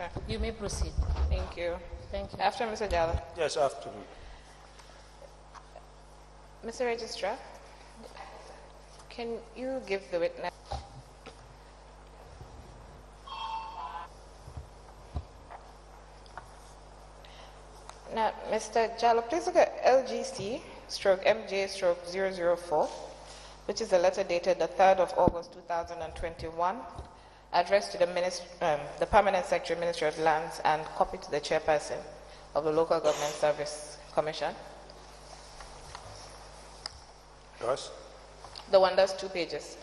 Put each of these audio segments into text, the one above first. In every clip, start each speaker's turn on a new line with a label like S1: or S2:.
S1: Okay.
S2: You may proceed.
S1: Thank you.
S2: Thank you.
S1: After Mr. Jallo.
S3: Yes, after.
S1: Mr. Registrar, can you give the witness? Now, Mr. Jallo, please look at LGC stroke MJ stroke 004, which is a letter dated the 3rd of August 2021, addressed to the Permanent Secretary, Ministry of Lands, and copied to the chairperson of the Local Government Service Commission.
S3: Yes?
S1: The one that's 2 pages.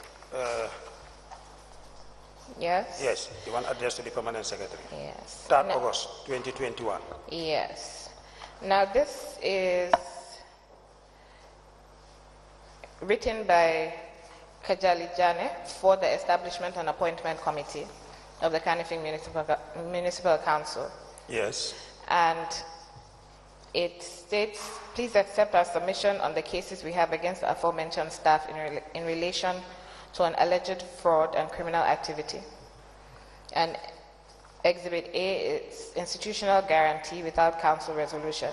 S1: Yes?
S3: Yes, the one addressed to the Permanent Secretary.
S1: Yes.
S3: 3rd August 2021.
S1: Yes. Now this is written by Yahya Jammeh for the Establishment and Appointment Committee of the Kanifing Municipal Council.
S3: Yes.
S1: And it states, please accept our submission on the cases we have against the aforementioned staff in relation to an alleged fraud and criminal activity. And Exhibit A is institutional guarantee without council resolution.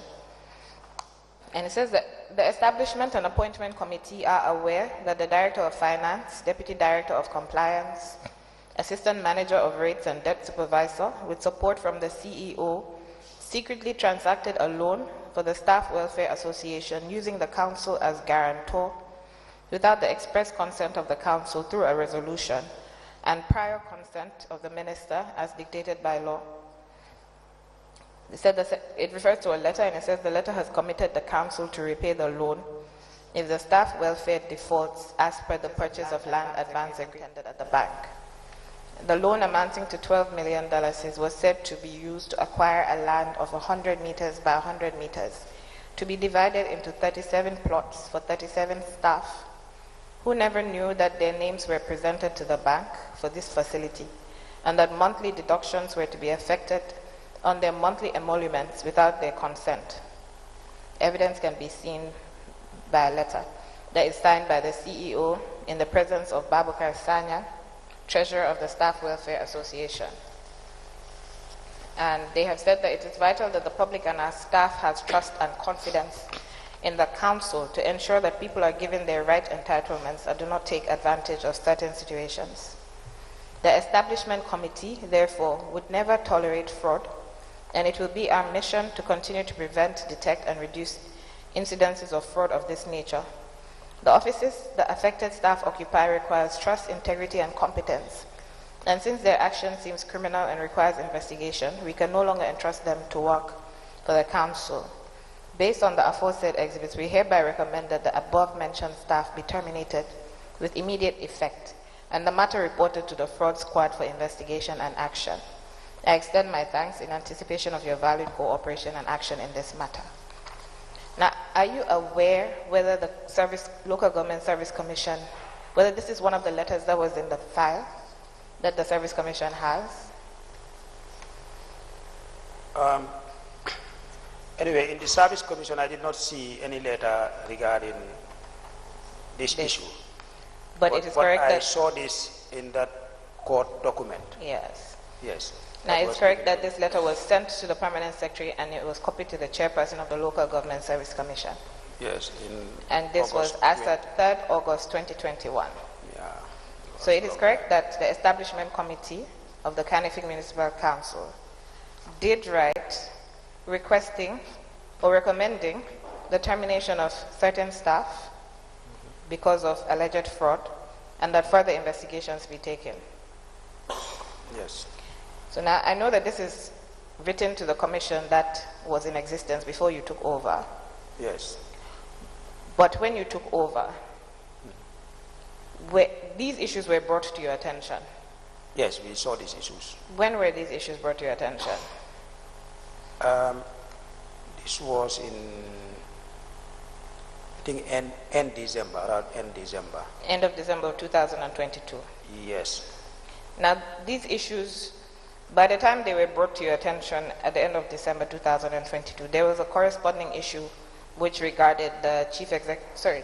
S1: And it says that the Establishment and Appointment Committee are aware that the Director of Finance, Deputy Director of Compliance, Assistant Manager of Rates and Debt Supervisor, with support from the CEO, secretly transacted a loan for the Staff Welfare Association using the council as guarantor without the express consent of the council through a resolution and prior consent of the minister as dictated by law. It said that it refers to a letter, and it says the letter has committed the council to repay the loan if the staff welfare defaults as per the purchase of land advance agreement at the bank. The loan amounting to $12 million was said to be used to acquire a land of 100 meters by 100 meters to be divided into 37 plots for 37 staff who never knew that their names were presented to the bank for this facility and that monthly deductions were to be effected on their monthly emoluments without their consent. Evidence can be seen by a letter that is signed by the CEO in the presence of Babukar Sanya, Treasurer of the Staff Welfare Association. And they have said that it is vital that the public and our staff has trust and confidence in the council to ensure that people are given their right entitlements and do not take advantage of certain situations. The Establishment Committee, therefore, would never tolerate fraud, and it will be our mission to continue to prevent, detect, and reduce incidences of fraud of this nature. The offices the affected staff occupy requires trust, integrity, and competence. And since their action seems criminal and requires investigation, we can no longer entrust them to work for the council. Based on the aforesaid exhibits, we hereby recommend that the above-mentioned staff be terminated with immediate effect, and the matter reported to the fraud squad for investigation and action. I extend my thanks in anticipation of your valued cooperation and action in this matter. Now, are you aware whether the Local Government Service Commission, whether this is one of the letters that was in the file that the Service Commission has?
S3: Anyway, in the Service Commission, I did not see any letter regarding this issue.
S1: But it is correct
S3: I
S1: that
S3: saw this in that court document.
S1: Yes.
S3: Yes.
S1: Now, it's correct that this letter was sent to the Permanent Secretary and it was copied to the chairperson of the Local Government Service Commission.
S3: Yes.
S1: And this was as at 3rd August 2021.
S3: Yeah.
S1: So it is correct that the Establishment Committee of the Kanifing Municipal Council did write requesting or recommending the termination of certain staff because of alleged fraud and that further investigations be taken.
S3: Yes.
S1: So now I know that this is written to the commission that was in existence before you took over.
S3: Yes.
S1: But when you took over, these issues were brought to your attention.
S3: Yes, we saw these issues.
S1: When were these issues brought to your attention?
S3: This was in, I think, end December, around end December.
S1: End of December of 2022.
S3: Yes.
S1: Now, these issues, by the time they were brought to your attention at the end of December 2022, there was a corresponding issue which regarded the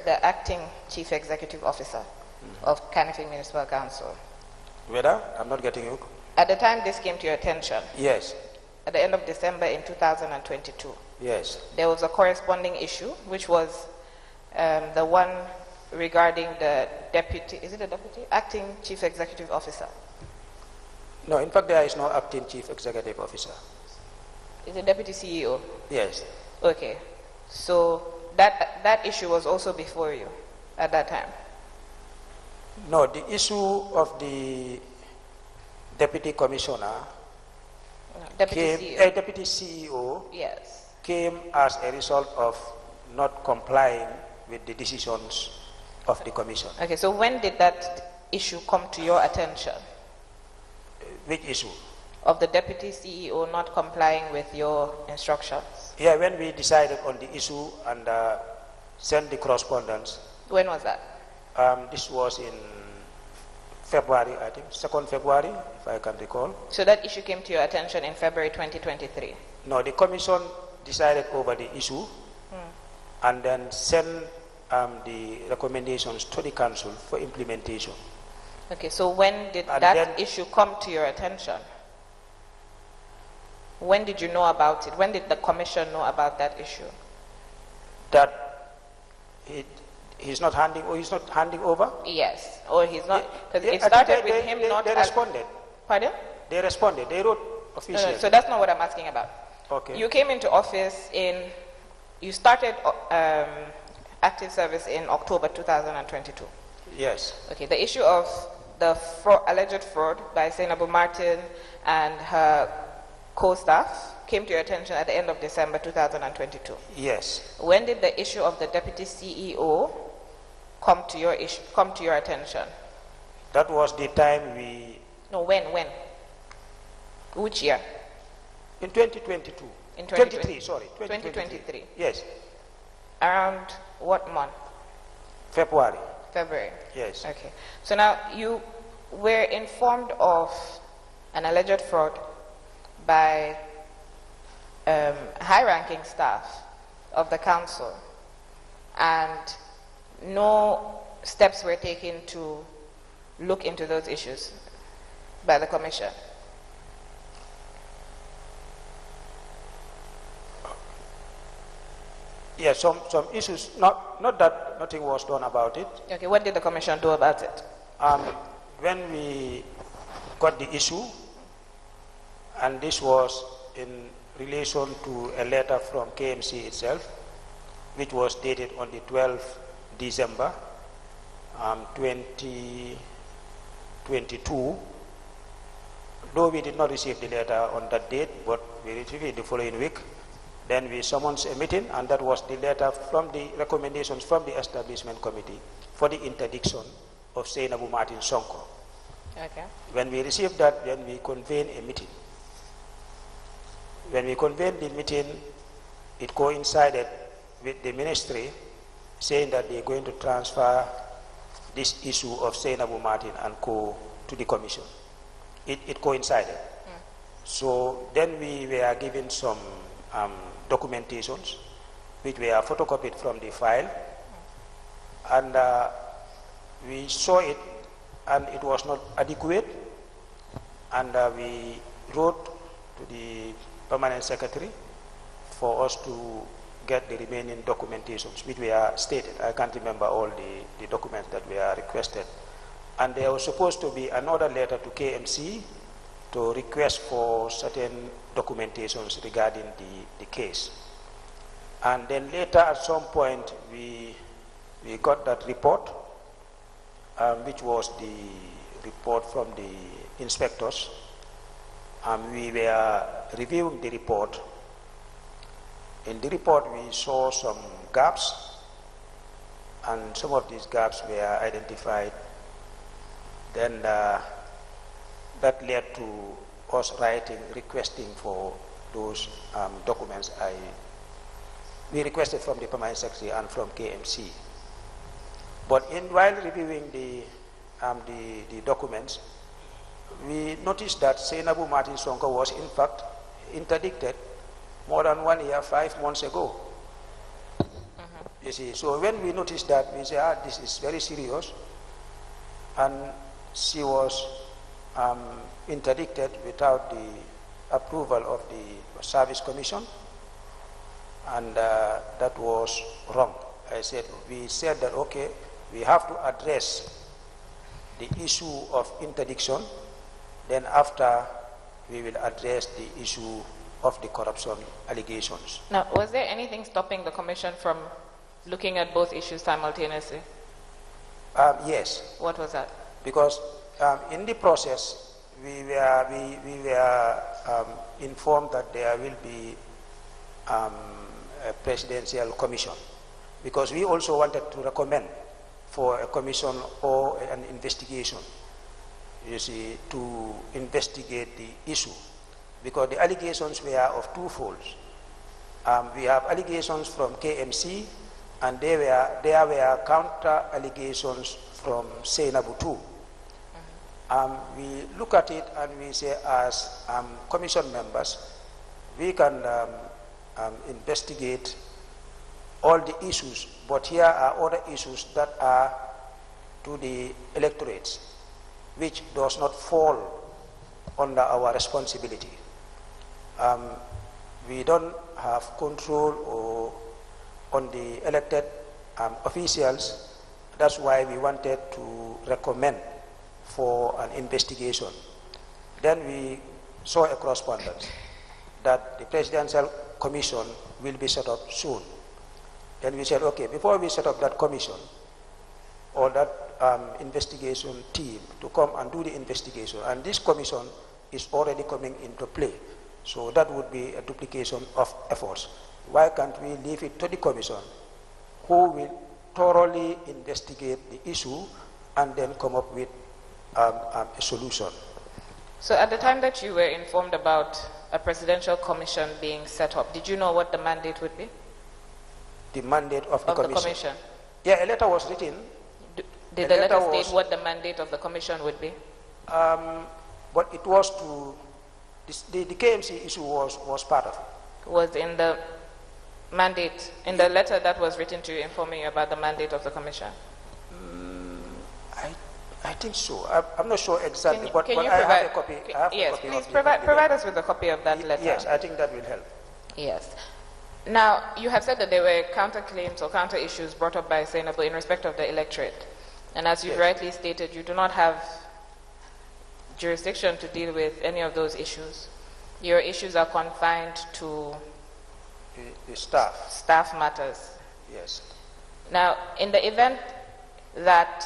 S1: the acting chief executive officer of Kanifing Municipal Council.
S3: Whether? I'm not getting you.
S1: At the time this came to your attention,
S3: Yes.
S1: at the end of December in 2022,
S3: Yes.
S1: there was a corresponding issue, which was the one regarding the deputy, is it a deputy? Acting Chief Executive Officer.
S3: No, in fact, there is no acting Chief Executive Officer.
S1: Is it Deputy CEO?
S3: Yes.
S1: Okay. So that issue was also before you at that time?
S3: No, the issue of the Deputy Commissioner
S1: Deputy CEO.
S3: Deputy CEO
S1: Yes.
S3: came as a result of not complying with the decisions of the Commission.
S1: Okay, so when did that issue come to your attention?
S3: Which issue?
S1: Of the Deputy CEO not complying with your instructions?
S3: Yeah, when we decided on the issue and sent the correspondence.
S1: When was that?
S3: This was in February, I think, 2nd February, if I can recall.
S1: So that issue came to your attention in February 2023?
S3: No, the Commission decided over the issue and then sent the recommendations to the Council for implementation.
S1: Okay, so when did
S3: And
S1: that
S3: then,
S1: issue come to your attention? When did you know about it? When did the Commission know about that issue?
S3: that he's not handing over?
S1: Yes, or he's not, because
S3: Yeah,
S1: it
S3: I think
S1: started with him not...
S3: They responded.
S1: Pardon?
S3: They responded. They wrote
S1: No,
S3: officially.
S1: no, so that's not what I'm asking about.
S3: Okay.
S1: You came into office you started active service in October 2022.
S3: Yes.
S1: Okay, the issue of the alleged fraud by Zainabu Martin and her co-staff came to your attention at the end of December 2022.
S3: Yes.
S1: When did the issue of the Deputy CEO come to your attention?
S3: That was the time we...
S1: No, when? Which year?
S3: In 2022.
S1: In
S3: 23, sorry.
S1: 2023.
S3: Yes.
S1: Around what month?
S3: February.
S1: February.
S3: Yes.
S1: Okay. So now you were informed of an alleged fraud by high-ranking staff of the council, and no steps were taken to look into those issues by the Commission.
S3: Yes, some issues, not that nothing was done about it.
S1: Okay, what did the Commission do about it?
S3: When we got the issue, and this was in relation to a letter from KMC itself, which was dated on the 12th December 2022. Though we did not receive the letter on that date, but we received it the following week. Then we summoned a meeting, and that was the letter from the recommendations from the Establishment Committee for the interdiction of Zainabu Martin Sonko.
S1: Okay.
S3: When we received that, then we convened a meeting. When we convened the meeting, it coincided with the ministry saying that they're going to transfer this issue of Zainabu Martin and co to the Commission. It coincided. So then we were given some documentations which were photocopied from the file, and we saw it, and it was not adequate, and we wrote to the permanent secretary for us to get the remaining documentations which were stated. I can't remember all the documents that were requested, and there was supposed to be another letter to KMC to request for certain documentations regarding the case. And then later at some point we got that report, which was the report from the inspectors. We were reviewing the report. In the report we saw some gaps, and some of these gaps were identified. Then that led to us writing, requesting for those documents we requested from the permanent secretary and from KMC. But while reviewing the documents, we noticed that Zainabu Martin Sonko was in fact interdicted more than 1 year, 5 months ago. You see, so when we noticed that, we said, this is very serious, and she was interdicted without the approval of the Service Commission, and that was wrong. We said that, okay, we have to address the issue of interdiction, then after we will address the issue of the corruption allegations.
S1: Now, was there anything stopping the Commission from looking at both issues simultaneously?
S3: Yes.
S1: What was that?
S3: Because in the process, we were informed that there will be a presidential commission, because we also wanted to recommend for a commission or an investigation, you see, to investigate the issue, because the allegations were of two folds. We have allegations from KMC, and there were counter allegations from Seinabu too. We look at it and we say, as commission members, we can investigate all the issues, but here are other issues that are to the electorates, which does not fall under our responsibility. We don't have control on the elected officials. That's why we wanted to recommend for an investigation. Then we saw a correspondence that the Presidential Commission will be set up soon. Then we said, okay, before we set up that commission or that investigation team to come and do the investigation, and this commission is already coming into play, so that would be a duplication of efforts. Why can't we leave it to the commission, who will thoroughly investigate the issue and then come up with a solution?
S1: So at the time that you were informed about a presidential commission being set up, did you know what the mandate would be?
S3: The mandate of the commission? Yeah, a letter was written.
S1: Did the letter state what the mandate of the commission would be?
S3: But it was to, the KMC issue was part of it.
S1: Was in the mandate, in the letter that was written to you informing you about the mandate of the commission?
S3: I think so. I'm not sure exactly, but
S1: I
S3: have a copy.
S1: Yes, please provide us with a copy of that letter.
S3: Yes, I think that will help.
S1: Yes. Now, you have said that there were counter-claims or counter-issues brought up by Seinabu in respect of the electorate. And as you rightly stated, you do not have jurisdiction to deal with any of those issues. Your issues are confined to
S3: the staff.
S1: Staff matters.
S3: Yes.
S1: Now, in the event that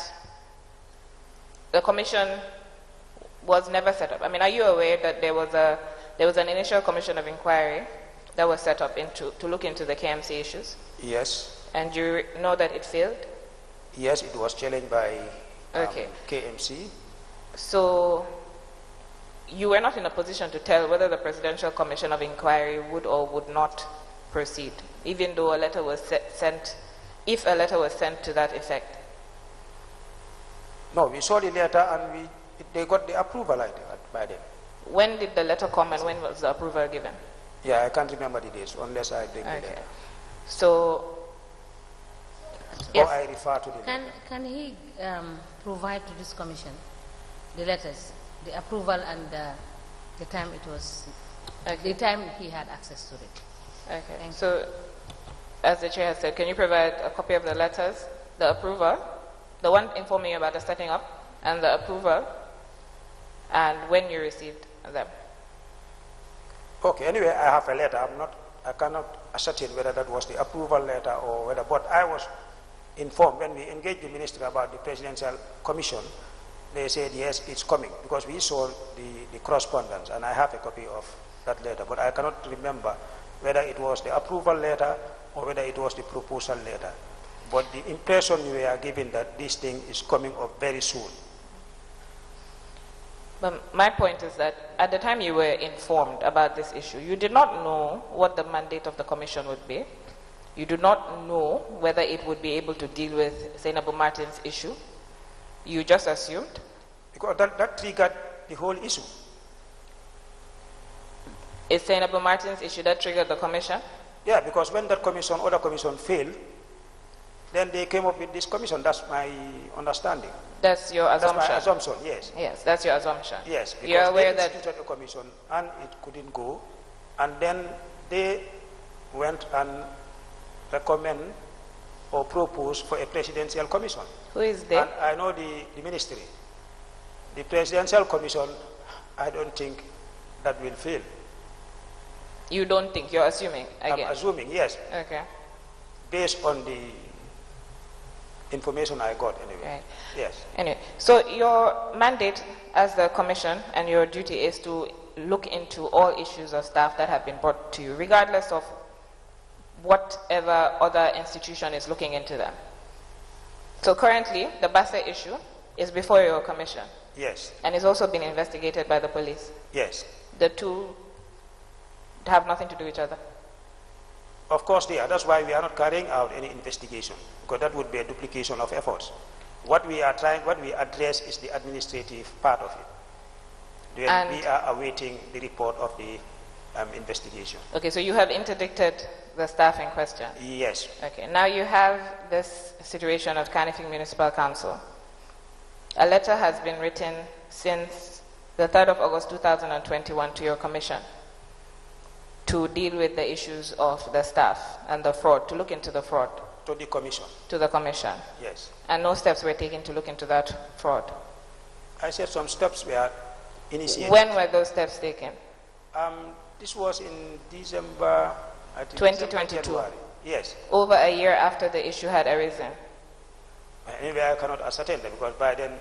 S1: the commission was never set up, I mean, are you aware that there was an initial commission of inquiry that was set up to look into the KMC issues?
S3: Yes.
S1: And you know that it failed?
S3: Yes, it was challenged by KMC.
S1: So you were not in a position to tell whether the Presidential Commission of Inquiry would or would not proceed, even though a letter was sent, if a letter was sent to that effect?
S3: No, we saw the letter and they got the approval by them.
S1: When did the letter come and when was the approval given?
S3: Yeah, I can't remember the dates unless I bring the letter.
S1: So, yes.
S3: Or I refer to the letter.
S2: Can he provide to this commission the letters, the approval and the time it was, the time he had access to it?
S1: Okay. So, as the chair has said, can you provide a copy of the letters, the approval, the one informing you about the setting up, and the approval, and when you received them?
S3: Okay, anyway, I have a letter. I cannot ascertain whether that was the approval letter or whether, but I was informed when we engaged the minister about the Presidential Commission. They said, yes, it's coming, because we saw the correspondence, and I have a copy of that letter, but I cannot remember whether it was the approval letter or whether it was the proposal letter. But the impression we are given that this thing is coming up very soon.
S1: But my point is that at the time you were informed about this issue, you did not know what the mandate of the commission would be. You do not know whether it would be able to deal with Seinabu Martin's issue. You just assumed?
S3: Because that triggered the whole issue.
S1: Is Seinabu Martin's issue that triggered the commission?
S3: Yeah, because when that commission, other commission failed, then they came up with this commission. That's my understanding.
S1: That's your assumption?
S3: That's my assumption, yes.
S1: Yes, that's your assumption.
S3: Yes, because
S1: you're aware
S3: they
S1: that
S3: instituted a commission and it couldn't go. And then they went and recommend or propose for a presidential commission.
S1: Who is they?
S3: And I know the ministry. The presidential commission, I don't think that will fail.
S1: You don't think, you're assuming again?
S3: I'm assuming, yes.
S1: Okay.
S3: Based on the information I got anyway.
S1: Right.
S3: Yes.
S1: Anyway, so your mandate as the commission and your duty is to look into all issues of staff that have been brought to you, regardless of whatever other institution is looking into them. So currently, the Basse issue is before your commission.
S3: Yes.
S1: And it's also been investigated by the police.
S3: Yes.
S1: The two have nothing to do with each other.
S3: Of course they are. That's why we are not carrying out any investigation, because that would be a duplication of efforts. What we address is the administrative part of it. Then we are awaiting the report of the investigation. Okay,
S1: so you have interdicted the staff in question?
S3: Yes.
S1: Okay, now you have this situation of Kanifing Municipal Council. A letter has been written since the 3rd of August 2021 to your commission to deal with the issues of the staff and the fraud, to look into the fraud.
S3: To the commission?
S1: To the commission.
S3: Yes.
S1: And no steps were taken to look into that fraud?
S3: I said some steps were initiated.
S1: When were those steps taken?
S3: This was in December, I think
S1: 2022?
S3: January. Yes.
S1: Over a year after the issue had arisen?
S3: Anyway, I cannot ascertain that because by then...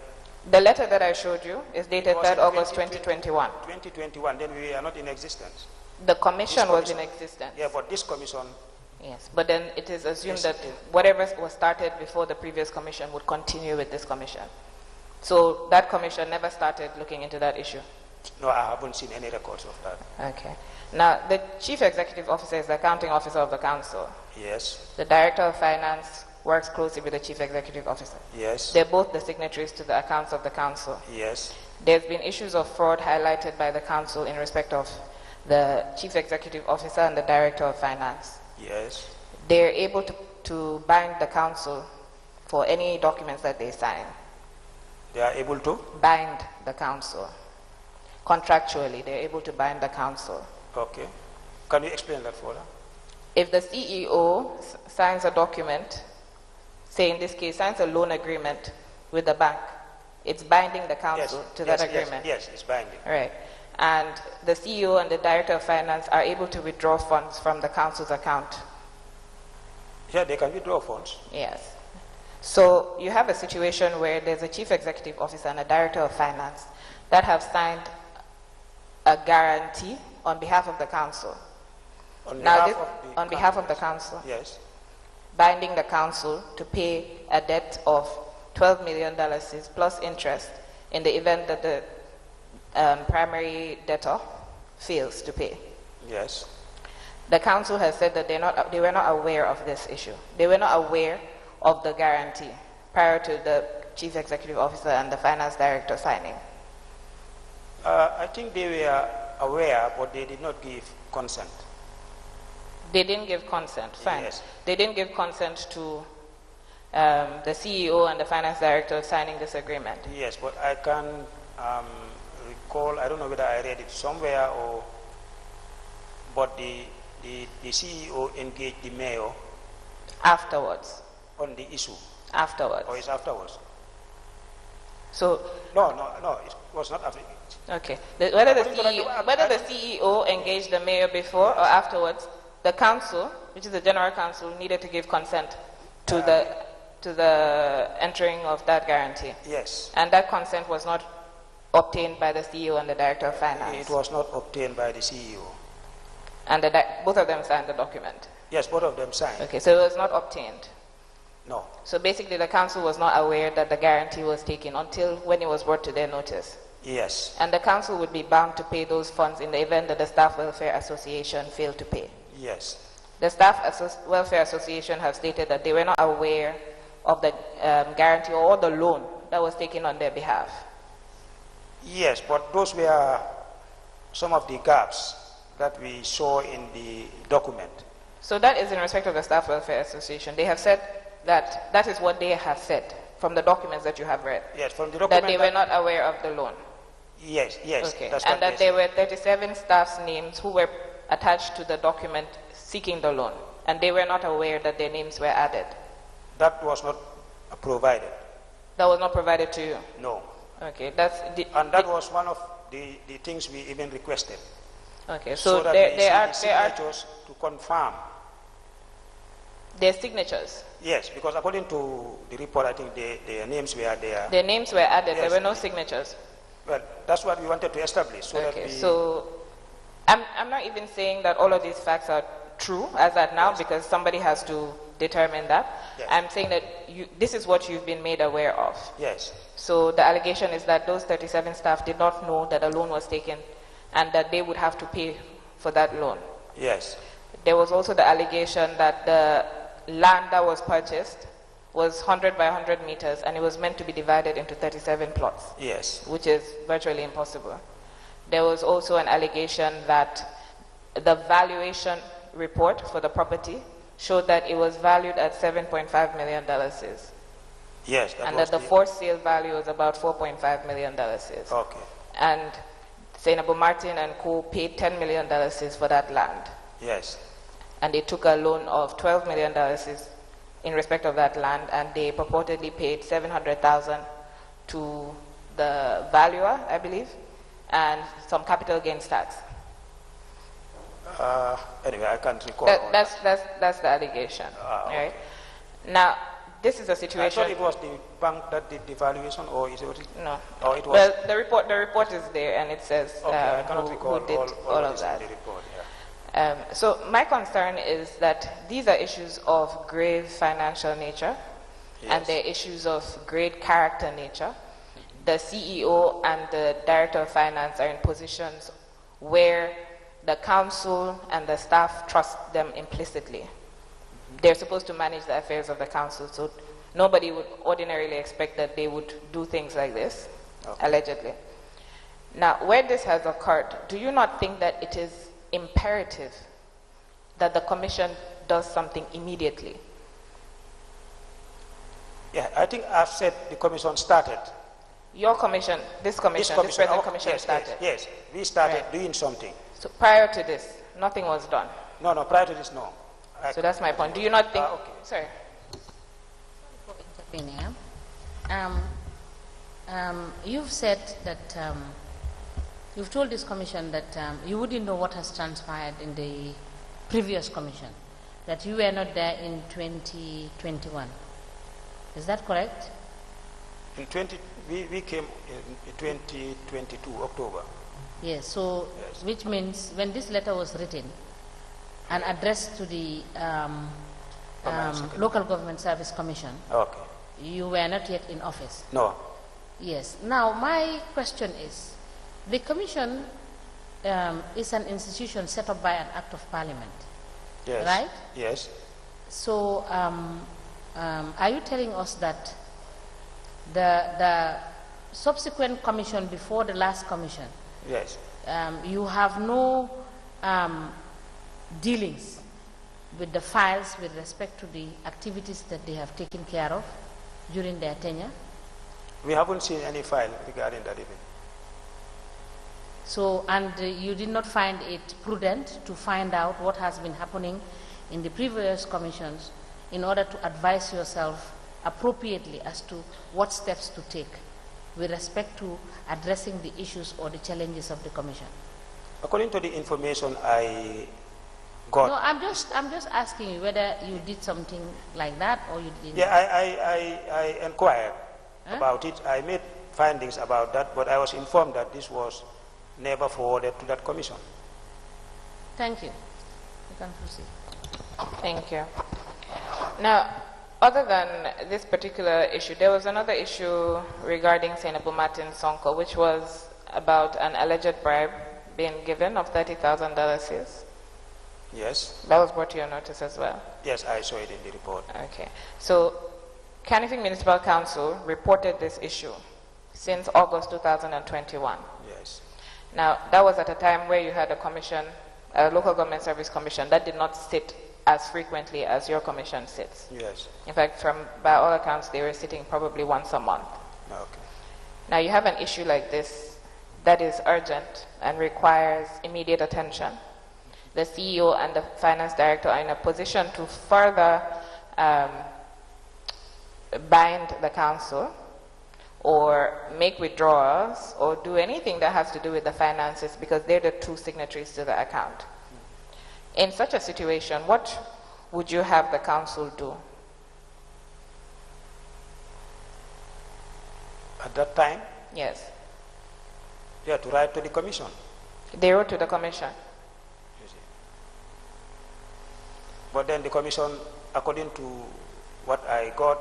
S1: The letter that I showed you is dated 3rd August 2021.
S3: 2021, then we are not in existence.
S1: The commission was in existence.
S3: Yeah, but this commission...
S1: Yes, but then it is assumed that whatever was started before the previous commission would continue with this commission. So that commission never started looking into that issue?
S3: No, I haven't seen any records of that.
S1: Okay. Now, the chief executive officer is the accounting officer of the council.
S3: Yes.
S1: The director of finance works closely with the chief executive officer.
S3: Yes.
S1: They're both the signatories to the accounts of the council.
S3: Yes.
S1: There's been issues of fraud highlighted by the council in respect of the chief executive officer and the director of finance.
S3: Yes.
S1: They're able to bind the council for any documents that they sign.
S3: They are able to?
S1: Bind the council. Contractually, they're able to bind the council.
S3: Okay. Can you explain that further?
S1: If the CEO signs a document, say in this case, signs a loan agreement with the bank, it's binding the council to that agreement.
S3: Yes, it's binding.
S1: Right. And the CEO and the director of finance are able to withdraw funds from the council's account.
S3: Yeah, they can withdraw funds.
S1: Yes. So you have a situation where there's a chief executive officer and a director of finance that have signed a guarantee on behalf of the council.
S3: On
S1: behalf of the council.
S3: Yes.
S1: Binding the council to pay a debt of $12 million plus interest in the event that the primary debtor fails to pay.
S3: Yes.
S1: The council has said that they were not aware of this issue. They were not aware of the guarantee prior to the chief executive officer and the finance director signing.
S3: I think they were aware, but they did not give consent.
S1: They didn't give consent, fine.
S3: Yes.
S1: They didn't give consent to the CEO and the finance director signing this agreement.
S3: Yes, but I can recall, I don't know whether I read it somewhere but the CEO engaged the mayor
S1: afterwards
S3: on the issue.
S1: Afterwards.
S3: Or it's afterwards?
S1: So
S3: no, it was not after.
S1: Okay. Whether the CEO engaged the mayor before or afterwards, the council, which is the general council, needed to give consent to the entering of that guarantee.
S3: Yes.
S1: And that consent was not obtained by the CEO and the director of finance.
S3: It was not obtained by the CEO.
S1: And both of them signed the document.
S3: Yes, both of them signed.
S1: Okay, so it was not obtained.
S3: No.
S1: So basically, the council was not aware that the guarantee was taken until when it was brought to their notice.
S3: Yes.
S1: And the council would be bound to pay those funds in the event that the Staff Welfare Association failed to pay.
S3: Yes.
S1: The Staff Welfare Association have stated that they were not aware of the guarantee or the loan that was taken on their behalf.
S3: Yes, but those were some of the gaps that we saw in the document.
S1: So that is in respect of the Staff Welfare Association. They have said that is what they have said from the documents that you have read.
S3: Yes, from the document
S1: that they were not aware of the loan.
S3: Yes, yes.
S1: Okay.
S3: That's
S1: And
S3: what
S1: that
S3: they
S1: there were 37 staff's names who were attached to the document seeking the loan, and they were not aware that their names were added.
S3: That was not provided.
S1: That was not provided to you?
S3: No.
S1: Okay,
S3: and that was one of the things we even requested.
S1: Okay,
S3: so that there are signatures to confirm.
S1: Their signatures?
S3: Yes, because according to the report, I think their names were there.
S1: Their names were added,
S3: yes.
S1: There were no signatures?
S3: Well, that's what we wanted to establish. So
S1: okay,
S3: that
S1: so I'm not even saying that all of these facts are true as at now,
S3: yes.
S1: because somebody has to determine that.
S3: Yes.
S1: I'm saying that this is what you've been made aware of.
S3: Yes.
S1: So the allegation is that those 37 staff did not know that a loan was taken and that they would have to pay for that loan.
S3: Yes.
S1: There was also the allegation that the land that was purchased was 100 by 100 meters and it was meant to be divided into 37 plots.
S3: Yes.
S1: Which is virtually impossible. There was also an allegation that the valuation report for the property showed that it was valued at $7.5 million.
S3: Yes,
S1: and that the forced sale value was about $4.5 million.
S3: Okay.
S1: And Zainabu Martin and Co. paid $10 million for that land.
S3: Yes.
S1: And they took a loan of $12 million in respect of that land, and they purportedly paid $700,000 to the valuer, I believe, and some capital gains tax.
S3: Anyway, I can't recall.
S1: That's the allegation.
S3: Okay.
S1: Right? Now, this is a situation.
S3: I thought it was the bank that did the valuation, or is it?
S1: No.
S3: Oh, it was.
S1: Well, the report is there, and it says
S3: okay, I cannot recall
S1: who did all of that.
S3: In the report, yeah.
S1: So my concern is that these are issues of grave financial nature,
S3: yes.
S1: and they're issues of great character nature. The CEO and the Director of Finance are in positions where the council and the staff trust them implicitly. They're supposed to manage the affairs of the council, so nobody would ordinarily expect that they would do things like this, okay. Allegedly. Now, where this has occurred, do you not think that it is imperative that the commission does something immediately?
S3: Yeah, I think I've said the commission started.
S1: Your commission, this present commission
S3: yes,
S1: started?
S3: Yes, we started doing something.
S1: So prior to this, nothing was done?
S3: No, prior to this, no.
S1: So that's my point. Do you not think...
S3: okay.
S1: Sorry.
S2: For intervening, you've said that you've told this commission that you wouldn't know what has transpired in the previous commission, that you were not there in 2021. Is that correct?
S3: We came in 2022, October.
S2: Yes, so yes. Which means when this letter was written and addressed to the Local Government Service Commission,
S3: okay.
S2: You were not yet in office?
S3: No.
S2: Yes. Now, my question is, the commission is an institution set up by an act of parliament,
S3: yes.
S2: Right?
S3: Yes.
S2: So, are you telling us that the subsequent commission before the last commission,
S3: yes,
S2: you have no dealings with the files with respect to the activities that they have taken care of during their tenure?
S3: We haven't seen any file regarding that even.
S2: So, and you did not find it prudent to find out what has been happening in the previous commissions in order to advise yourself appropriately as to what steps to take with respect to addressing the issues or the challenges of the commission?
S3: According to the information I got.
S2: No, I'm just asking you whether you did something like that or you didn't.
S3: Yeah, I inquired about it. I made findings about that, but I was informed that this was never forwarded to that commission.
S2: Thank you. You can proceed.
S1: Thank you. Now, other than this particular issue, there was another issue regarding Zainabu Martin Sonko, which was about an alleged bribe being given of $30,000.
S3: Yes.
S1: That was brought to your notice as well?
S3: Yes, I saw it in the report.
S1: Okay. So, Kanifing Municipal Council reported this issue since August 2021.
S3: Yes.
S1: Now, that was at a time where you had a commission, a local government service commission, that did not sit as frequently as your commission sits.
S3: Yes.
S1: In fact, by all accounts, they were sitting probably once a month.
S3: Okay.
S1: Now you have an issue like this that is urgent and requires immediate attention. The CEO and the finance director are in a position to further bind the council or make withdrawals or do anything that has to do with the finances, because they're the two signatories to the account. In such a situation, what would you have the council do?
S3: At that time?
S1: Yes.
S3: Yeah, to write to the commission.
S1: They wrote to the commission.
S3: You see. But then the commission, according to what I got,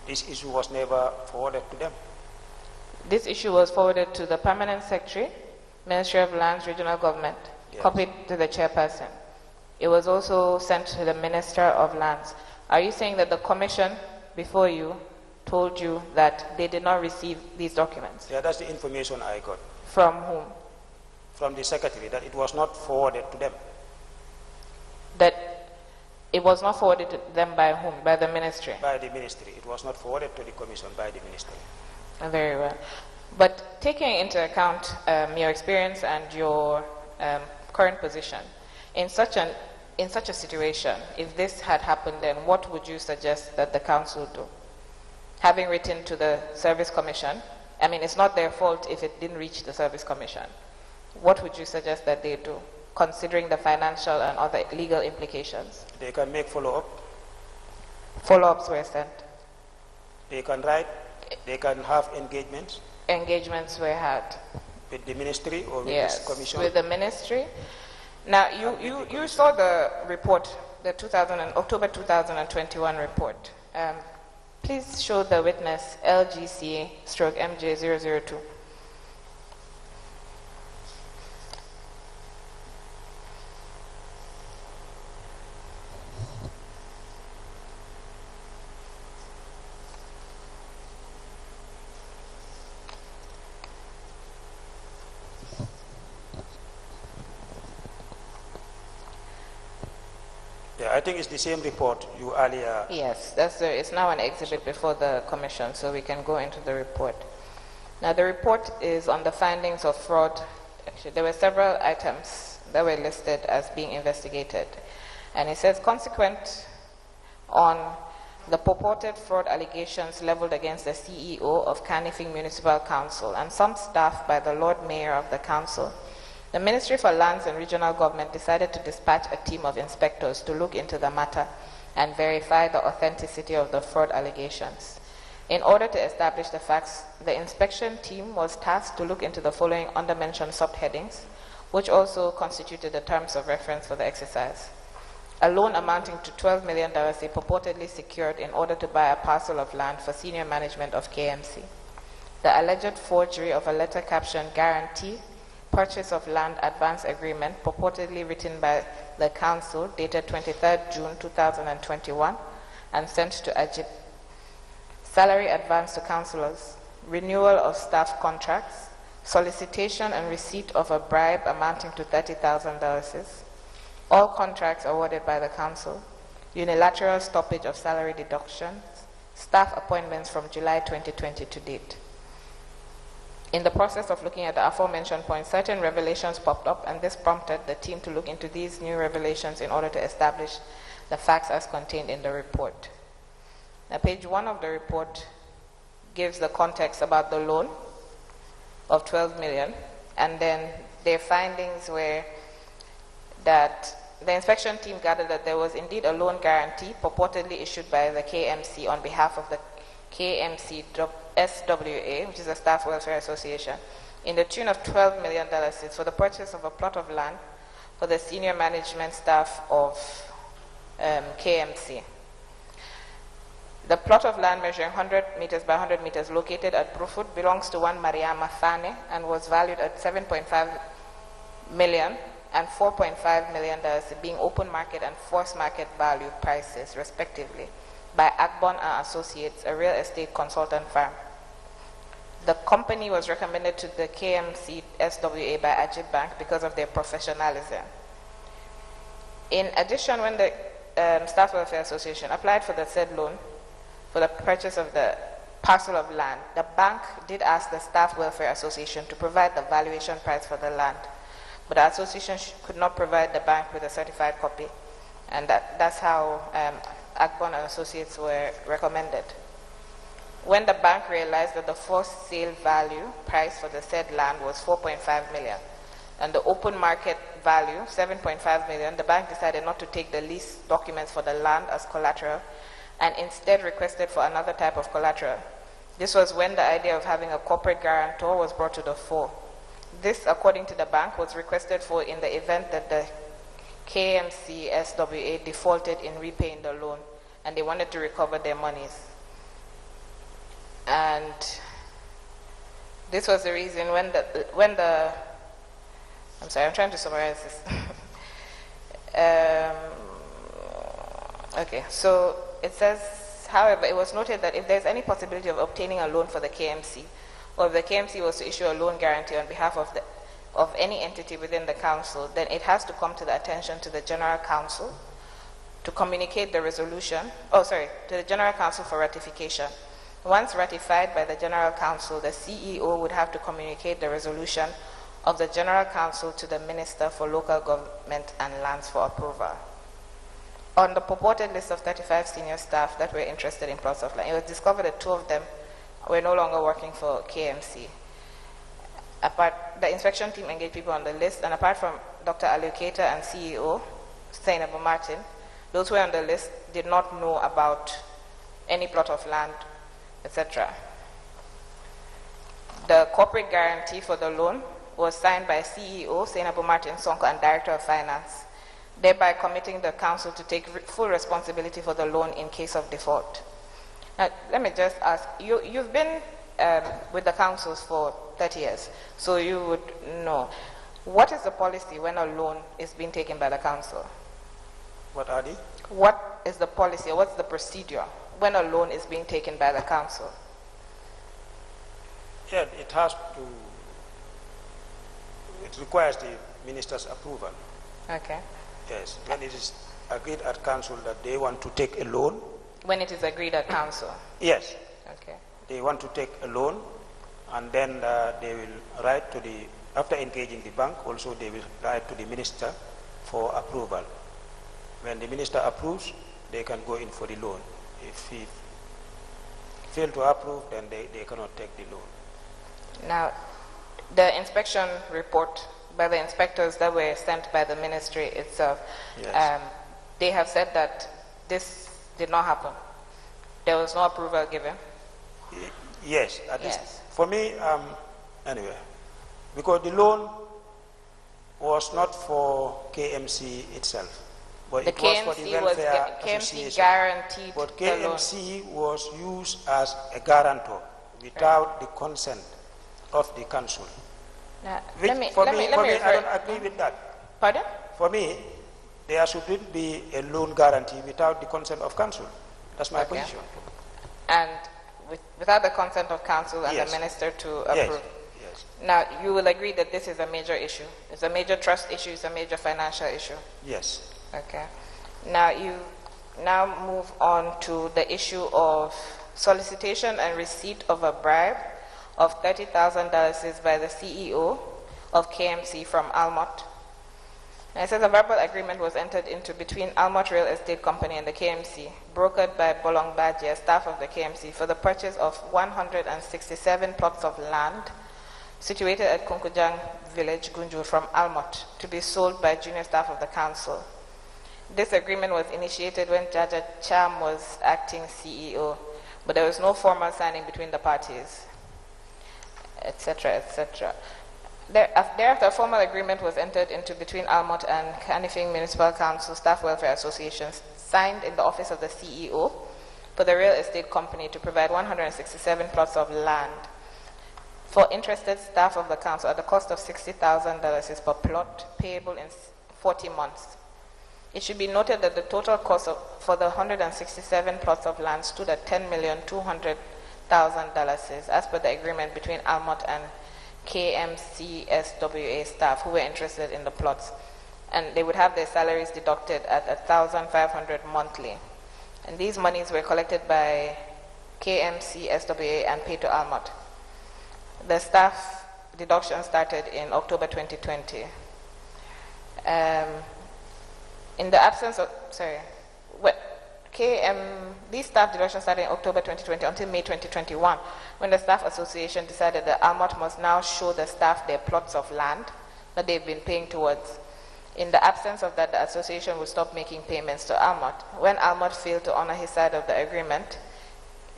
S3: this issue was never forwarded to them.
S1: This issue was forwarded to the Permanent Secretary, Ministry of Lands, Regional Government,
S3: Yes.
S1: copied to the chairperson. It was also sent to the Minister of Lands. Are you saying that the commission before you told you that they did not receive these documents?
S3: Yeah, that's the information I got.
S1: From whom?
S3: From the secretary, that it was not forwarded to them.
S1: That it was not forwarded to them by whom? By the ministry?
S3: By the ministry. It was not forwarded to the commission by the ministry.
S1: Very well. But taking into account your experience and your current position, in such a situation, if this had happened, then what would you suggest that the council do? Having written to the service commission, I mean, it's not their fault if it didn't reach the service commission. What would you suggest that they do, considering the financial and other legal implications?
S3: They can make follow-up.
S1: Follow-ups were sent.
S3: They can write. They can have engagements.
S1: Engagements were had.
S3: With the ministry or with
S1: Yes,
S3: this commission?
S1: with the ministry. Now, you saw the report, the October 2021 report. Please show the witness LGC/MJ002.
S3: Yeah, I think it's the same report you earlier.
S1: Yes, it's now an exhibit before the commission, so we can go into the report. Now, the report is on the findings of fraud. Actually, there were several items that were listed as being investigated. And it says, consequent on the purported fraud allegations leveled against the CEO of Kanifing Municipal Council and some staff by the Lord Mayor of the Council, the Ministry for Lands and Regional Government decided to dispatch a team of inspectors to look into the matter and verify the authenticity of the fraud allegations. In order to establish the facts, the inspection team was tasked to look into the following undermentioned subheadings, which also constituted the terms of reference for the exercise. A loan amounting to $12 million they purportedly secured in order to buy a parcel of land for senior management of KMC. The alleged forgery of a letter captioned guarantee purchase of land advance agreement purportedly written by the council dated 23rd June 2021 and sent to Ajib. Salary advance to councillors, renewal of staff contracts, solicitation and receipt of a bribe amounting to $30,000, all contracts awarded by the council, unilateral stoppage of salary deductions, staff appointments from July 2020 to date. In the process of looking at the aforementioned points, certain revelations popped up, and this prompted the team to look into these new revelations in order to establish the facts as contained in the report. Now, page 1 of the report gives the context about the loan of 12 million, and then their findings were that the inspection team gathered that there was indeed a loan guarantee purportedly issued by the KMC on behalf of the KMC SWA, which is a Staff Welfare Association, in the tune of $12 million for the purchase of a plot of land for the senior management staff of KMC. The plot of land measuring 100 meters by 100 meters located at Brufut belongs to one Mariama Fane and was valued at $7.5 million and $4.5 million being open market and forced market value prices, respectively, by Agbon and Associates, a real estate consultant firm. The company was recommended to the KMC SWA by Ajib Bank because of their professionalism. In addition, when the Staff Welfare Association applied for the said loan for the purchase of the parcel of land, the bank did ask the Staff Welfare Association to provide the valuation price for the land, but the association could not provide the bank with a certified copy, and that's how Agbon and Associates were recommended. When the bank realized that the first sale value price for the said land was 4.5 million, and the open market value 7.5 million, the bank decided not to take the lease documents for the land as collateral and instead requested for another type of collateral. This was when the idea of having a corporate guarantor was brought to the fore. This, according to the bank, was requested for in the event that the KMC SWA defaulted in repaying the loan and they wanted to recover their monies. And this was the reason when the I'm sorry, I'm trying to summarize this. Okay, so it says, however, it was noted that if there's any possibility of obtaining a loan for the KMC, or if the KMC was to issue a loan guarantee on behalf of any entity within the council, then it has to come to the attention to the General Council to communicate the resolution, to the General Council for ratification. Once ratified by the General Council, the CEO would have to communicate the resolution of the General Council to the Minister for Local Government and Lands for approval. On the purported list of 35 senior staff that were interested in plots of land, it was discovered that 2 of them were no longer working for KMC. The inspection team engaged people on the list, and apart from Dr. Allocator and CEO, Zainabu Martin, those who were on the list did not know about any plot of land, etc. The corporate guarantee for the loan was signed by CEO Zainabu Martin Sonko and Director of Finance, thereby committing the council to take full responsibility for the loan in case of default. Now, let me just ask, you've been with the councils for 30 years, so you would know. What is the policy when a loan is being taken by the council?
S3: What are they?
S1: What is the policy, or what's the procedure when a loan is being taken by the council?
S3: Yeah, it has to, it requires the minister's approval.
S1: Okay.
S3: Yes, when it is agreed at council that they want to take a loan.
S1: When it is agreed at council?
S3: Yes.
S1: Okay.
S3: They want to take a loan, and then they will write to the, after engaging the bank, also they will write to the minister for approval. When the minister approves, they can go in for the loan. If he fail to approve, then they cannot take the loan.
S1: Now, the inspection report by the inspectors that were sent by the ministry itself, yes. They have said that this did not happen. There was no approval given.
S3: Yes, at
S1: yes.
S3: least for me, anyway, because the loan was not for KMC itself, but
S1: the
S3: it
S1: KMC
S3: was for the welfare
S1: KMC guaranteed.
S3: But KMC was used as a guarantor without the consent of the council.
S1: Now,
S3: Which, for me, I don't agree with that.
S1: Pardon?
S3: For me, there shouldn't be a loan guarantee without the consent of council. That's my position.
S1: And without the consent of council and
S3: yes.
S1: the minister to approve.
S3: Yes.
S1: Now, you will agree that this is a major issue. It's a major trust issue. It's a major financial issue.
S3: Yes.
S1: Okay. Now, you now move on to the issue of solicitation and receipt of a bribe of $30,000 by the CEO of KMC from Almot. Now, it says a verbal agreement was entered into between Almot Real Estate Company and the KMC, brokered by Bolong Bajia, staff of the KMC, for the purchase of 167 plots of land situated at Kunkujang Village, Gunjur, from Almot, to be sold by junior staff of the council. This agreement was initiated when Yahya Jammeh was acting CEO, but there was no formal signing between the parties, etc., etc. Thereafter, a formal agreement was entered into between Almot and Kanifing Municipal Council Staff Welfare Associations, signed in the office of the CEO for the real estate company to provide 167 plots of land for interested staff of the council at the cost of $60,000 per plot, payable in 40 months. It should be noted that the total cost for the 167 plots of land stood at $10,200,000 as per the agreement between Almot and KMC SWA staff who were interested in the plots. and they would have their salaries deducted at 1,500 monthly. And these monies were collected by KMC, SWA, and paid to Almot. The staff deduction started in October 2020. In the absence of, these staff deductions started in October 2020 until May 2021, when the staff association decided that Almot must now show the staff their plots of land that they've been paying towards. In the absence of that, the association would stop making payments to Almot. When Almot failed to honor his side of the agreement,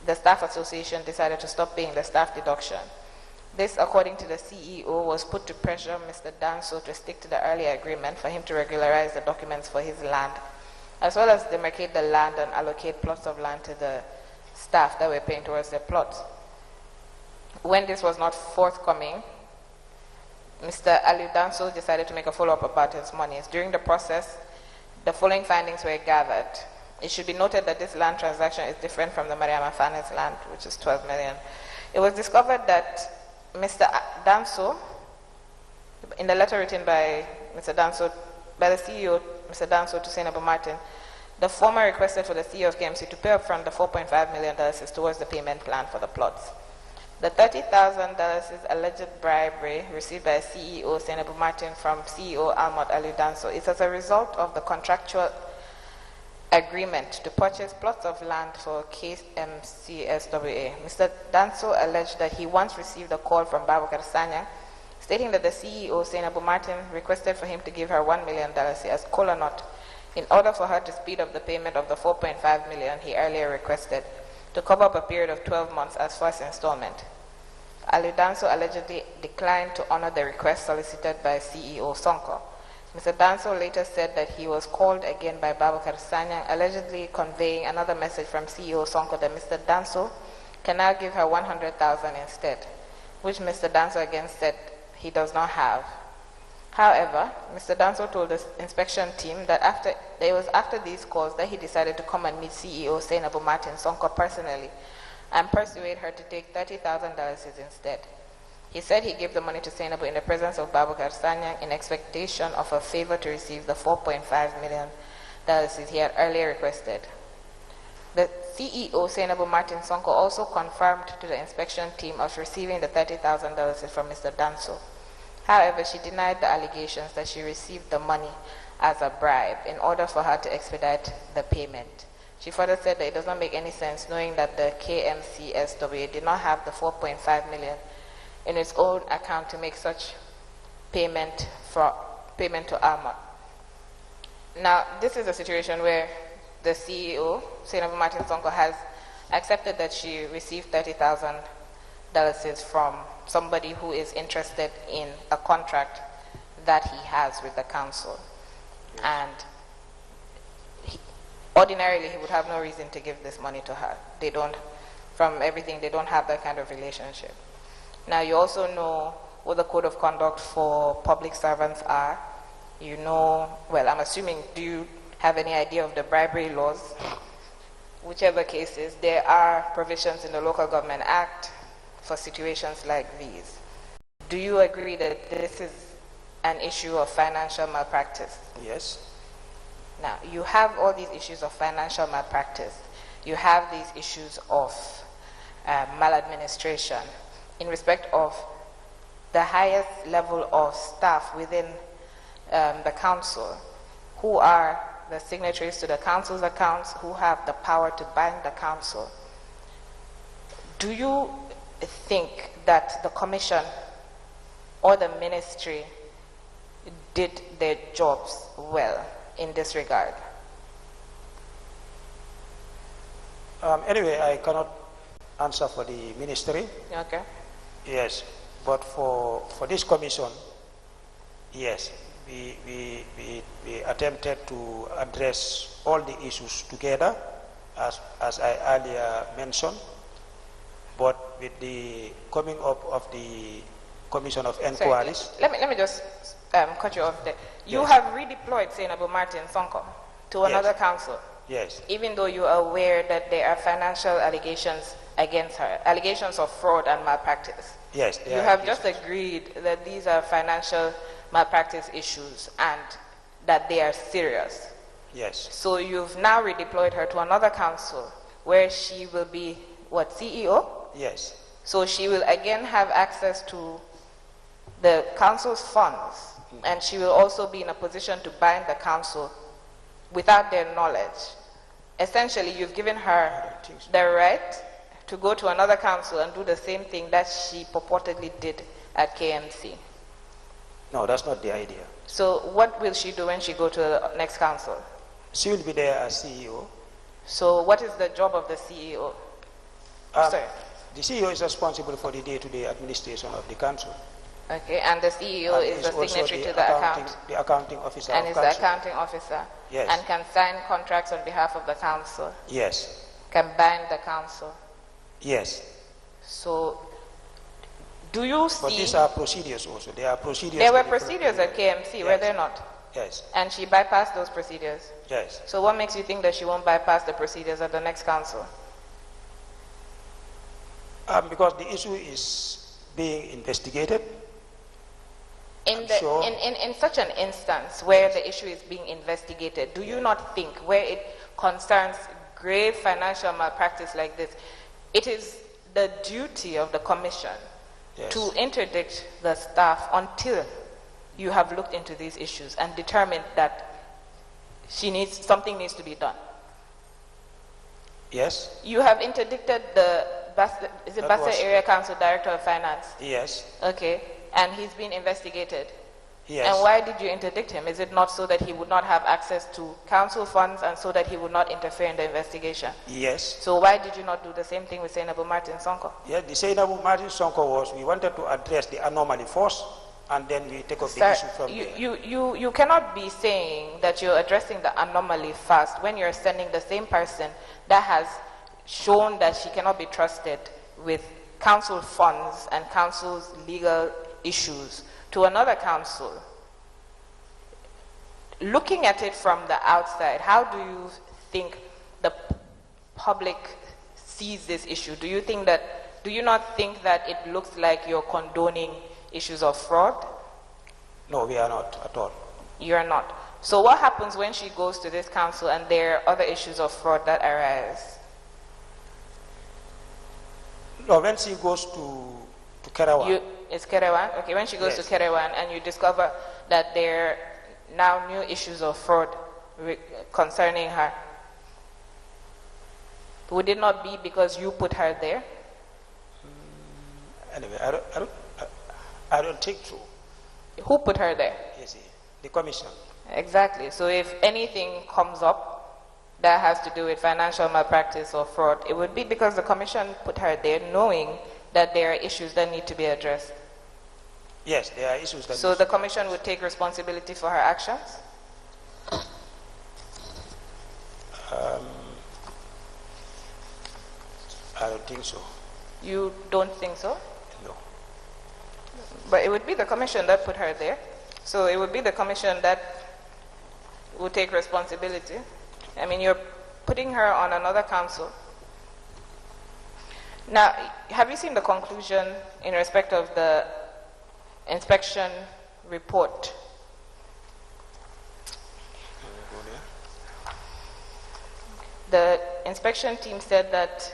S1: the staff association decided to stop paying the staff deduction. This, according to the CEO, was put to pressure Mr. Danso to stick to the earlier agreement for him to regularize the documents for his land, as well as demarcate the land and allocate plots of land to the staff that were paying towards their plots. When this was not forthcoming, Mr. Ali Danso decided to make a follow-up about his monies. During the process, the following findings were gathered. It should be noted that this land transaction is different from the Mariama Fanes land, which is 12 million. It was discovered that Mr. Danso, in the letter written by Mr. Danso, by the CEO, Mr. Danso, to Senator Martin, the former requested for the CEO of KMC to pay upfront the $4.5 million towards the payment plan for the plots. The $30,000 is alleged bribery received by CEO Senator Martin from CEO Almot Ali Danso is as a result of the contractual agreement to purchase plots of land for KMCSWA. Mr. Danso alleged that he once received a call from Babakar Sanyang stating that the CEO, Senator Martin, requested for him to give her $1 million as cola nut in order for her to speed up the payment of the $4.5 million he earlier requested to cover up a period of 12 months as first installment. Ali Danso allegedly declined to honor the request solicited by CEO Sonko. Mr. Danso later said that he was called again by Babakar Sanyang, allegedly conveying another message from CEO Sonko that Mr. Danso can now give her $100,000 instead, which Mr. Danso again said he does not have. However, Mr. Danso told the inspection team that it was after these calls that he decided to come and meet CEO Senabu Martin Sonko personally and persuade her to take $30,000 instead. He said he gave the money to Senabu in the presence of Babakar Sanyang in expectation of a favor to receive the $4.5 million he had earlier requested. The CEO, Senabu Martin Sonko, also confirmed to the inspection team of receiving the $30,000 from Mr. Danso. However, she denied the allegations that she received the money as a bribe in order for her to expedite the payment. She further said that it does not make any sense knowing that the KMCSWA did not have the $4.5 million in its own account to make such payment to Almot. Now, this is a situation where the CEO, Senator Martin Sonko, has accepted that she received $30,000 from somebody who is interested in a contract that he has with the council. Yes. And ordinarily, he would have no reason to give this money to her. They don't, from everything, they don't have that kind of relationship. Now, you also know what the code of conduct for public servants are. You know, well, I'm assuming, do you have any idea of the bribery laws? Whichever case is, there are provisions in the Local Government Act for situations like these. Do you agree that this is an issue of financial malpractice?
S3: Yes.
S1: Now, you have all these issues of financial malpractice. You have these issues of maladministration in respect of the highest level of staff within the council, who are the signatories to the council's accounts, who have the power to bind the council. Do you think that the commission or the ministry did their jobs well in this regard?
S3: Anyway, I cannot answer for the ministry.
S1: Okay.
S3: Yes, but for this commission, yes, we attempted to address all the issues together, as I earlier mentioned. But with the coming up of the Commission of Inquiries...
S1: Sorry, let me just cut you off there. You
S3: Yes.
S1: have redeployed Senabu Martin Sonko to another council.
S3: Yes.
S1: Even though you are aware that there are financial allegations against her, allegations of fraud and malpractice.
S3: Yes.
S1: You have just agreed that these are financial malpractice issues and that they are serious.
S3: Yes.
S1: So you've now redeployed her to another council where she will be, what, CEO?
S3: Yes.
S1: So she will again have access to the council's funds, and she will also be in a position to bind the council without their knowledge. Essentially, you've given her the right to go to another council and do the same thing that she purportedly did at KMC.
S3: No, that's not the idea.
S1: So what will she do when she go to the next council?
S3: She will be there as CEO.
S1: So what is the job of the CEO? Sorry.
S3: The CEO is responsible for the day-to-day administration of the council.
S1: Okay, and the CEO
S3: And
S1: is the
S3: also
S1: signatory to the account.
S3: The accounting officer
S1: And
S3: of
S1: is the
S3: council.
S1: accounting officer.
S3: Yes.
S1: And can sign contracts on behalf of the council.
S3: Yes.
S1: Can bind the council.
S3: Yes.
S1: So, do you see...
S3: But these are procedures also. There are procedures.
S1: There were procedures at KMC,
S3: yes.
S1: were there not?
S3: Yes.
S1: And she bypassed those procedures.
S3: Yes.
S1: So what makes you think that she won't bypass the procedures at the next council?
S3: Because the issue is being investigated.
S1: In such an instance where the issue is being investigated, do you not think, where it concerns grave financial malpractice like this, it is the duty of the commission to interdict the staff until you have looked into these issues and determined that something needs to be done?
S3: Yes.
S1: You have interdicted the Bassa Area Council Director of Finance.
S3: Yes.
S1: Okay. And he's been investigated.
S3: Yes.
S1: And why did you interdict him? Is it not so that he would not have access to council funds and so that he would not interfere in the investigation?
S3: Yes.
S1: So why did you not do the same thing with Senabu Martin Sonko?
S3: Yes, the Senabu Martin Sonko was, we wanted to address the anomaly first, and then we take up the issue from there.
S1: You cannot be saying that you're addressing the anomaly first when you're sending the same person that has shown that she cannot be trusted with council funds and council's legal issues to another council. Looking at it from the outside, how do you think the public sees this issue? Do you not think that it looks like you're condoning issues of fraud?
S3: No, we are not at all.
S1: You're not. So what happens when she goes to this council and there are other issues of fraud that arise?
S3: No, when she goes to Kerawan.
S1: It's Kerewan? Okay, when she goes to Kerewan and you discover that there are now new issues of fraud concerning her, would it not be because you put her there?
S3: Anyway, I don't think so.
S1: Who put her there?
S3: Yes, the commission.
S1: Exactly. So if anything comes up that has to do with financial malpractice or fraud, it would be because the commission put her there knowing that there are issues that need to be addressed.
S3: Yes, there are issues that...
S1: So the commission would take responsibility for her actions?
S3: I don't think so.
S1: You don't think so?
S3: No.
S1: But it would be the commission that put her there. So it would be the commission that would take responsibility. I mean, you're putting her on another council. Now, have you seen the conclusion in respect of the inspection report? The inspection team said that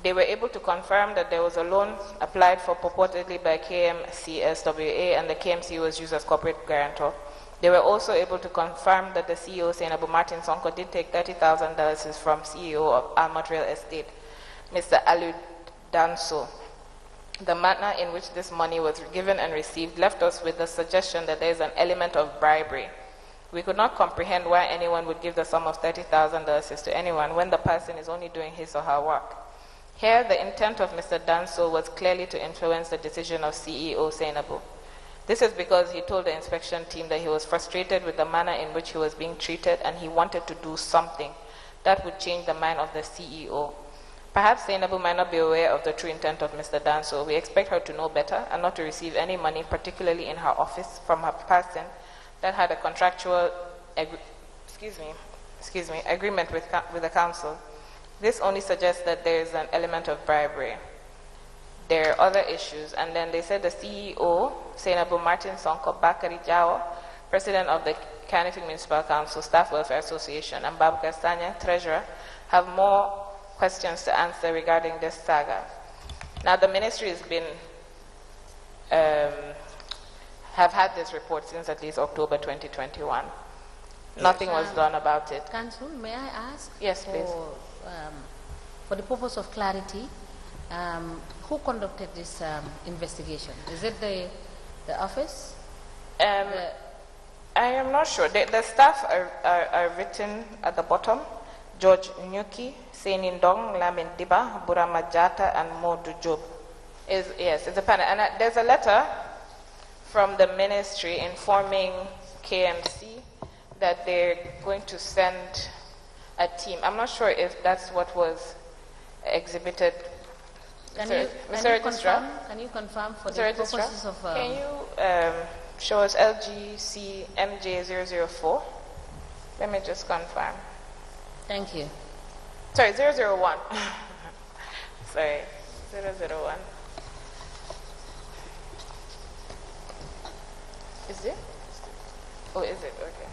S1: they were able to confirm that there was a loan applied for purportedly by KMCSWA and the KMC was used as corporate guarantor. They were also able to confirm that the CEO, Senabu Martin Sonko, did take $30,000 from CEO of Almond Real Estate, Mr. Alu Danso. The manner in which this money was given and received left us with the suggestion that there is an element of bribery. We could not comprehend why anyone would give the sum of $30,000 to anyone when the person is only doing his or her work. Here, the intent of Mr. Danso was clearly to influence the decision of CEO Senabu. This is because he told the inspection team that he was frustrated with the manner in which he was being treated and he wanted to do something that would change the mind of the CEO. Perhaps Senabu might not be aware of the true intent of Mr. Danso. We expect her to know better and not to receive any money, particularly in her office, from her person that had a contractual agreement with the council. This only suggests that there is an element of bribery. There are other issues, and then they said the CEO, Senabu Martin Sonko Bakari Jao, President of the Kanifing Municipal Council Staff Welfare Association, and Babu Kastanya, Treasurer, have more questions to answer regarding this saga. Now, the ministry has been, have had this report since at least October 2021. Yes. Nothing was done about it.
S2: Council, may I ask?
S1: Yes, please.
S2: For the purpose of clarity, who conducted this investigation? Is it the office?
S1: I am not sure. The staff are written at the bottom. George Nyuki, Senin Dong, Lamin Diba, Burama Jata, and Modu Job. Yes, it's a panel. And there's a letter from the ministry informing KMC that they're going to send a team. I'm not sure if that's what was exhibited.
S2: Can you confirm for the purposes of...
S1: Can you show us LGC MJ004? Let me just confirm.
S2: Thank you.
S1: Sorry, 001. Sorry, 001. Is it? Oh, is it? Okay.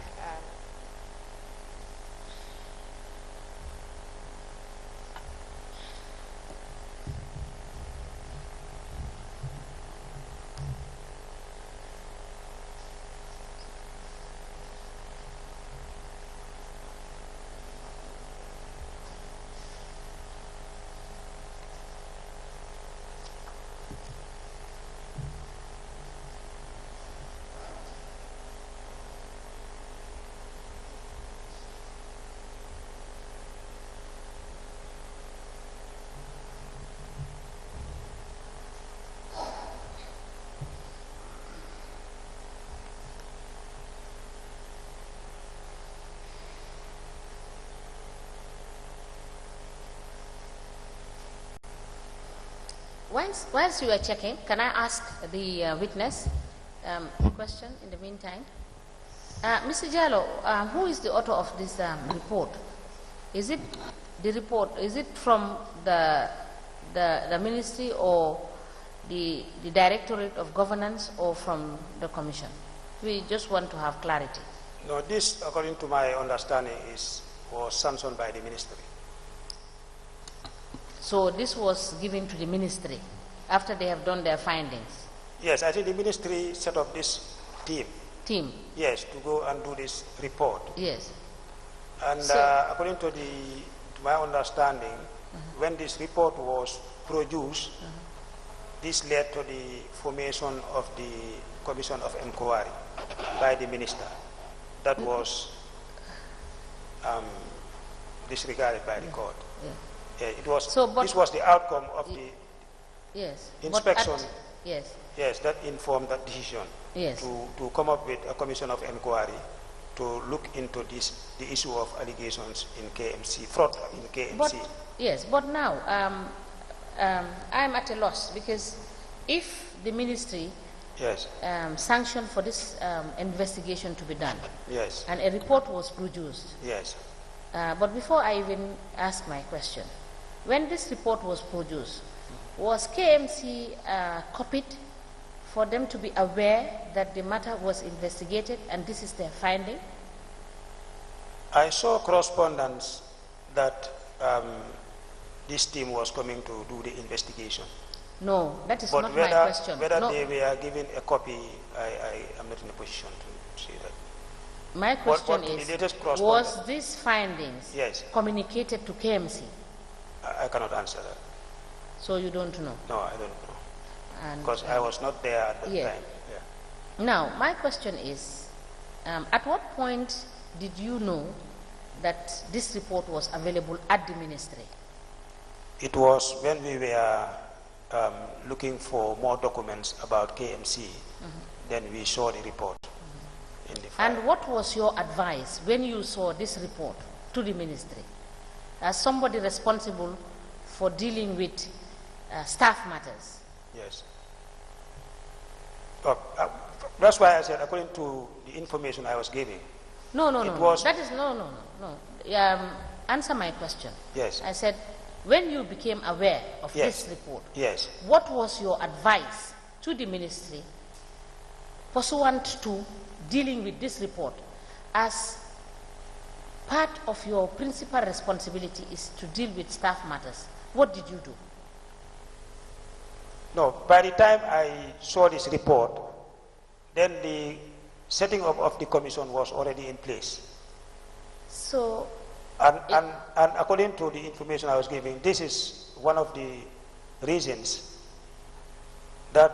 S2: Whilst you are checking, can I ask the witness a question in the meantime? Mr. Jallo, who is the author of this report? Is it the report? Is it from the ministry or the Directorate of Governance or from the Commission? We just want to have clarity.
S3: No, this, according to my understanding, was sanctioned by the ministry.
S2: So this was given to the ministry after they have done their findings?
S3: Yes, I think the ministry set up this team.
S2: Team?
S3: Yes, to go and do this report.
S2: Yes.
S3: And according to my understanding, when this report was produced, this led to the formation of the Commission of Inquiry by the minister. That was disregarded by the court.
S2: Yeah.
S3: Yeah, it was. So, this was the outcome of the inspection. Yes, that informed that decision.
S2: Yes.
S3: To come up with a commission of inquiry to look into the issue of allegations in KMC, fraud in KMC.
S2: But now I'm at a loss, because if the ministry sanctioned for this investigation to be done, and a report was produced, but before I even ask my question, when this report was produced, was KMC copied for them to be aware that the matter was investigated and this is their finding?
S3: I saw correspondence that this team was coming to do the investigation.
S2: No, that is not my question.
S3: Whether they were given a copy, I am not in a position to say that.
S2: My question is, was these findings communicated to KMC?
S3: I cannot answer that.
S2: So you don't know?
S3: No, I don't know. Because I was not there at the time. Yeah.
S2: Now, my question is, at what point did you know that this report was available at the ministry?
S3: It was when we were looking for more documents about KMC, then we saw the report in the file.
S2: And what was your advice when you saw this report to the ministry, as somebody responsible for dealing with staff matters?
S3: Yes. That's why I said, according to the information I was giving.
S2: No. That is no. Answer my question.
S3: Yes.
S2: I said, when you became aware of this report, what was your advice to the ministry pursuant to dealing with this report, as part of your principal responsibility is to deal with staff matters, what did you do?
S3: No, by the time I saw this report, then the setting up of the commission was already in place.
S2: So,
S3: and according to the information I was giving, this is one of the reasons that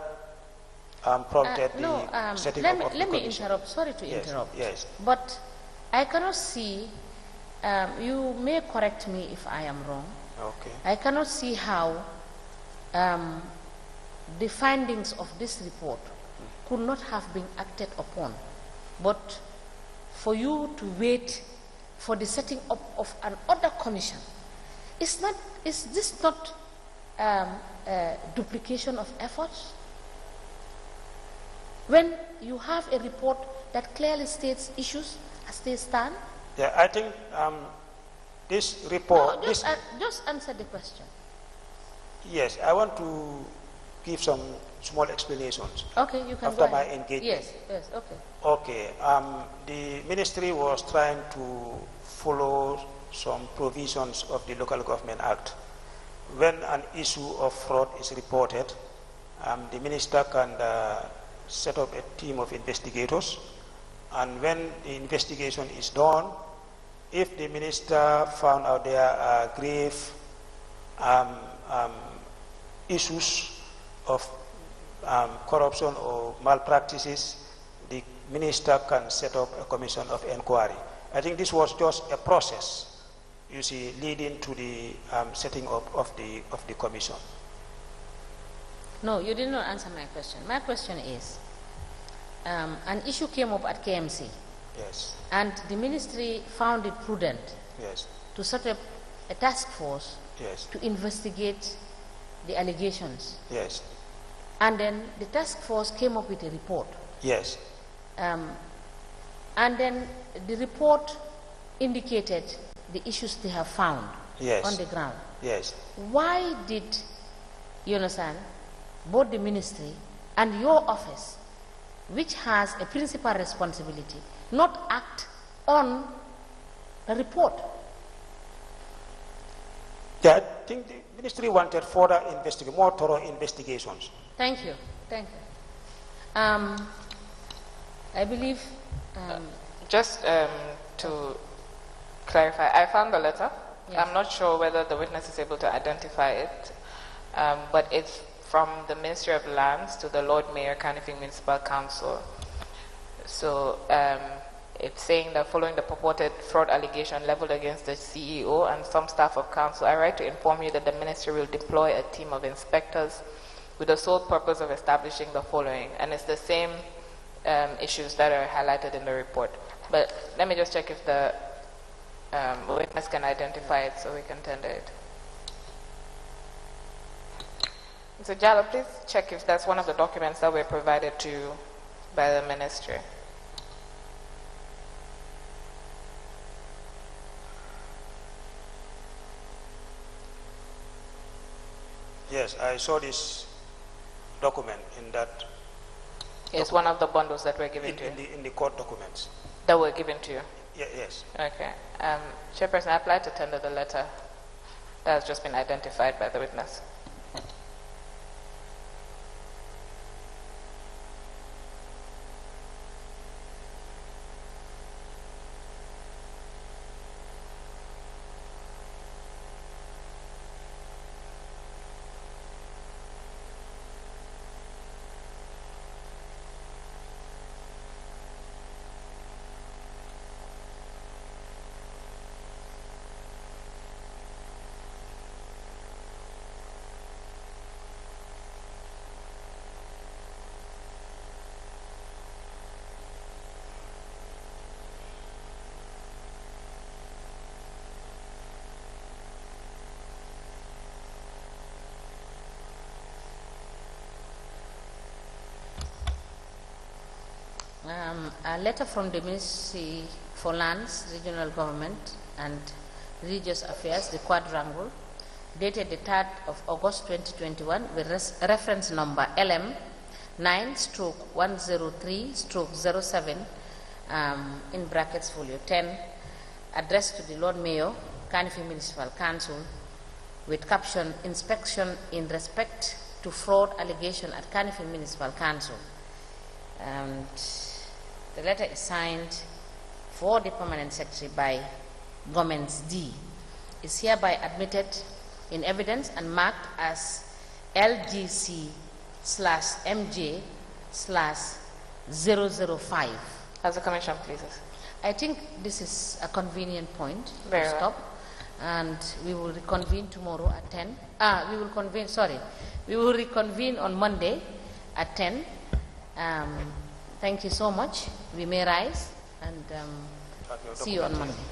S3: prompted the setting up of the commission.
S2: Let me interrupt. Sorry to interrupt.
S3: Yes.
S2: But I cannot see, you may correct me if I am wrong.
S3: Okay.
S2: I cannot see how the findings of this report could not have been acted upon, but for you to wait for the setting up of another commission. Is this not duplication of efforts? When you have a report that clearly states issues as they stand?
S3: Yeah, I think this report...
S2: No, just answer the question.
S3: Yes, I want to give some small explanations.
S2: Okay, you can
S3: after
S2: go
S3: my
S2: ahead.
S3: engagement.
S2: Yes, okay.
S3: Okay, the ministry was trying to follow some provisions of the Local Government Act. When an issue of fraud is reported, the minister can set up a team of investigators, and when the investigation is done, if the minister found out there are grave issues of corruption or malpractices, the minister can set up a commission of inquiry. I think this was just a process, you see, leading to the setting up of the commission.
S2: No, you did not answer my question. My question is, an issue came up at KMC.
S3: Yes.
S2: And the ministry found it prudent,
S3: yes,
S2: to set up a task force,
S3: yes,
S2: to investigate the allegations.
S3: yes,
S2: And then the task force came up with a report.
S3: yes,
S2: and then the report indicated the issues they have found,
S3: yes,
S2: on the ground.
S3: yes.
S2: Why did, you understand, both the ministry and your office, which has a principal responsibility, not act on the report?
S3: Yeah, I think the ministry wanted further more thorough investigations.
S2: Thank you. Thank you. I believe...
S1: just to clarify, I found the letter.
S2: Yes.
S1: I'm not sure whether the witness is able to identify it, but it's from the Ministry of Lands to the Lord Mayor, Kanifing Municipal Council. So it's saying that following the purported fraud allegation leveled against the CEO and some staff of council, I write to inform you that the ministry will deploy a team of inspectors with the sole purpose of establishing the following. And it's the same issues that are highlighted in the report. But let me just check if the witness can identify it so we can tender it. So Jallo, please check if that's one of the documents that were provided to you by the ministry.
S3: Yes, I saw this document in that.
S1: It's one of the bundles that were given to you.
S3: In the court documents.
S1: That were given to you.
S3: Yes.
S1: Okay. Chairperson, I applied to tender the letter that has just been identified by the witness.
S2: A letter from the Ministry for Lands, Regional Government and Religious Affairs, the Quadrangle, dated the 3rd of August 2021 with reference number LM 9/103/07 in brackets folio 10, addressed to the Lord Mayor, Kanifi Municipal Council, with caption, inspection in respect to fraud allegation at Kanifi Municipal Council. And the letter is signed for the permanent secretary by Gomez D. Is hereby admitted in evidence and marked as LGC/MJ/005.
S1: As the Commission pleases.
S2: I think this is a convenient point
S1: Very
S2: to
S1: well.
S2: stop, and we will reconvene tomorrow at 10. We will reconvene on Monday at 10. Thank you so much. We may rise, and see you on Monday.